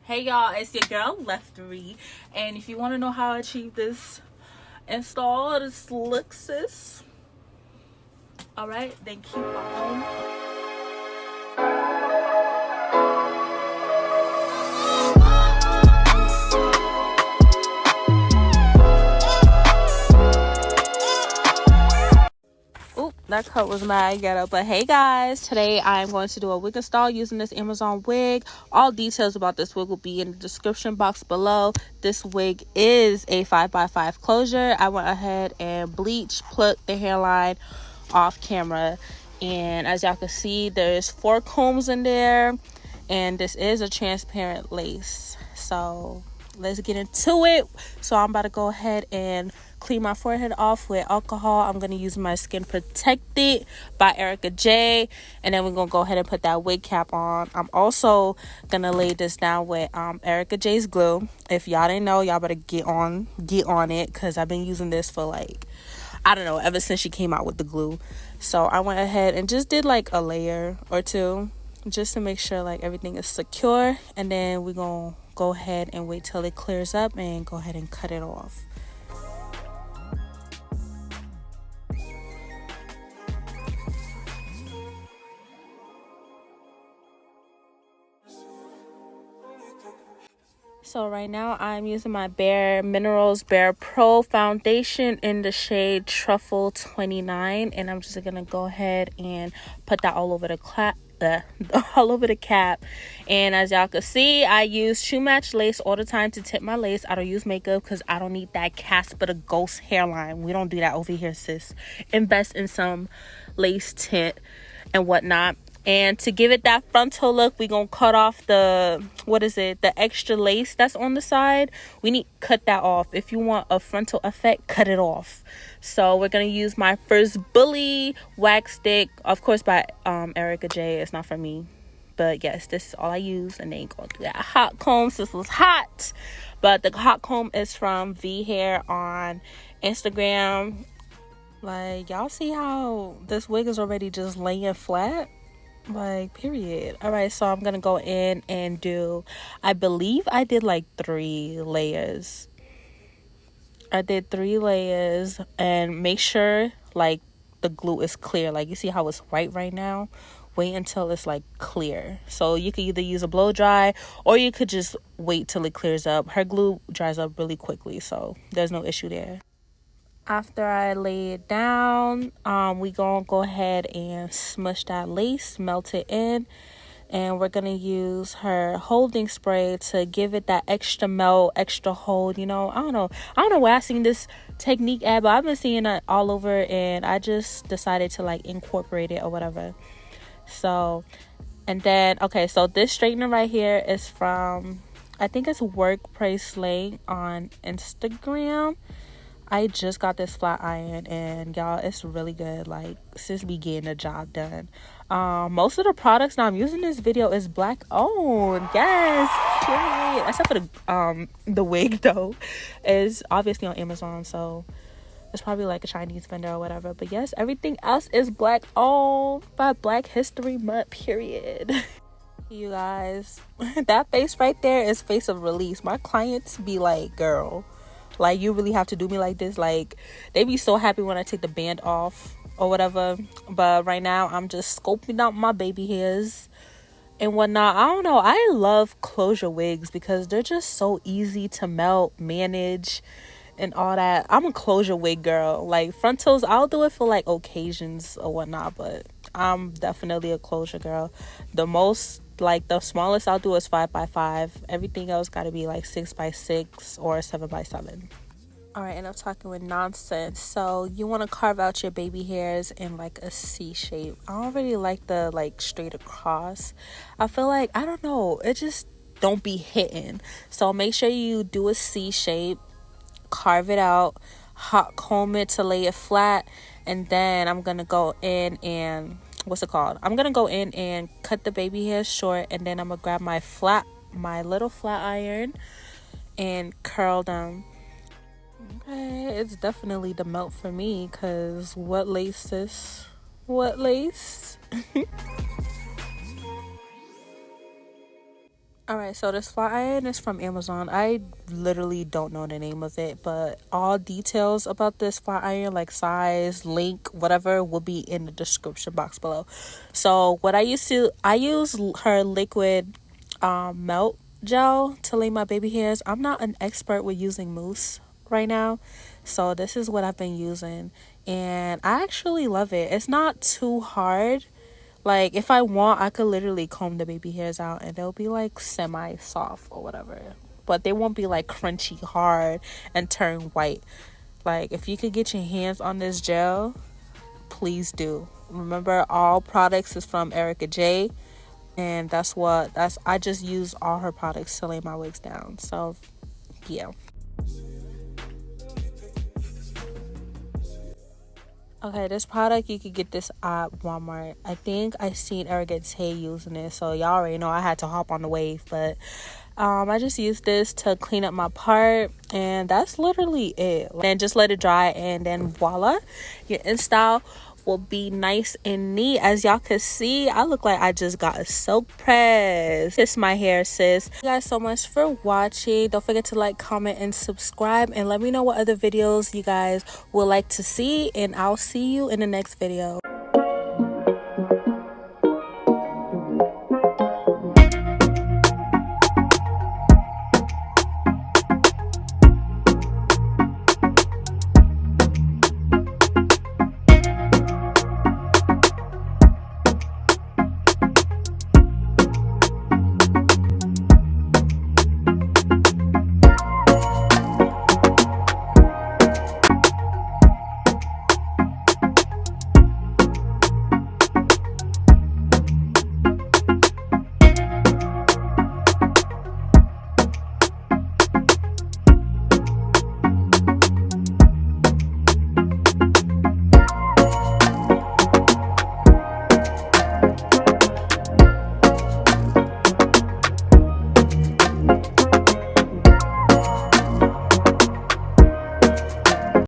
Hey y'all, it's your girl Leftery, and if you want to know how I achieve this install, this look, sis, all right, then keep on. That cut was mad ghetto, but hey guys, today I'm going to do a wig install using this Amazon wig. All details about this wig will be in the description box below. This wig is a 5x5 closure. I went ahead and plucked the hairline off camera, and as y'all can see, there's 4 combs in there, and this is a transparent lace. So let's get into it. So I'm about to go ahead and clean my forehead off with alcohol. I'm going to use my Skin Protected by Erika J, and then we're going to go ahead and put that wig cap on. I'm also going to lay this down with Erika J's glue. If y'all didn't know, y'all better get on it, because I've been using this for like, I don't know, ever since she came out with the glue. So I went ahead and just did like a layer or two just to make sure like everything is secure, and then we're going to go ahead and wait till it clears up and go ahead and cut it off. So right now I'm using my Bare Minerals Bare Pro foundation in the shade Truffle 29, and I'm just gonna go ahead and put that all over the cap. And as y'all can see, I use shoe match lace all the time to tip my lace. I don't use makeup because I don't need that Casper the Ghost hairline. We don't do that over here, sis. Invest in some lace tint and whatnot. And to give it that frontal look, we're going to cut off the extra lace that's on the side. We need to cut that off. If you want a frontal effect, cut it off. So we're going to use my Frizz Bully wax stick, of course, by Erika J. It's not for me. But yes, this is all I use. And then you're going to do that hot comb. This was hot. But the hot comb is from V Hair on Instagram. Like, y'all see how this wig is already just laying flat? Like, period. All right, so I'm gonna go in and I believe I did like 3 layers. I did 3 layers, and make sure like the glue is clear. Like, you see how it's white right now? Wait until it's like clear. So you could either use a blow dry, or you could just wait till it clears up. Her glue dries up really quickly, so there's no issue there. After I lay it down, we gonna go ahead and smush that lace, melt it in, and we're gonna use her holding spray to give it that extra melt, extra hold. You know, I don't know where I seen this technique at, but I've been seeing it all over, and I just decided to like incorporate it or whatever. So, and then okay, so this straightener right here is from, I think it's Work Price Slang on Instagram. I just got this flat iron, and y'all, it's really good. Like, sis be getting the job done. Most of the products that I'm using in this video is black owned. Yes, period. Except for the wig though, is obviously on Amazon, so it's probably like a Chinese vendor or whatever. But yes, everything else is black owned by Black History Month, period. You guys, that face right there is face of release. My clients be like, girl, like, you really have to do me like this. Like, they be so happy when I take the band off or whatever. But right now, I'm just scoping out my baby hairs and whatnot. I don't know. I love closure wigs because they're just so easy to melt, manage, and all that. I'm a closure wig girl. Like, frontals, I'll do it for, like, occasions or whatnot. But I'm definitely a closure girl. The smallest I'll do is 5x5. Everything else got to be like 6x6 or 7x7. All right, enough talking with nonsense. So you want to carve out your baby hairs in like a C shape. I don't really like the like straight across. I feel like, I don't know, it just don't be hitting. So make sure you do a C shape, carve it out, hot comb it to lay it flat, and then I'm gonna go in and I'm gonna go in and cut the baby hairs short, and then I'm gonna grab my little flat iron and curl them. Okay, it's definitely the melt for me, because what lace, sis? What lace? Alright, so this flat iron is from Amazon. I literally don't know the name of it, but all details about this flat iron, like size, link, whatever, will be in the description box below. So what I use her liquid melt gel to lay my baby hairs. I'm not an expert with using mousse right now, so this is what I've been using, and I actually love it. It's not too hard. Like, if I want, I could literally comb the baby hairs out and they'll be like semi-soft or whatever. But they won't be like crunchy hard and turn white. Like, if you could get your hands on this gel, please do. Remember, all products is from Erika J. And I just use all her products to lay my wigs down. So, yeah. Okay, this product, you could get this at Walmart. I think I seen Erika J using it, so y'all already know I had to hop on the wave. But I just used this to clean up my part, and that's literally it. Then just let it dry, and then voila, your install will be nice and neat. As y'all can see, I look like I just got a silk press. Kiss my hair, sis. Thank you guys so much for watching. Don't forget to like, comment, and subscribe, and let me know what other videos you guys would like to see, and I'll see you in the next video.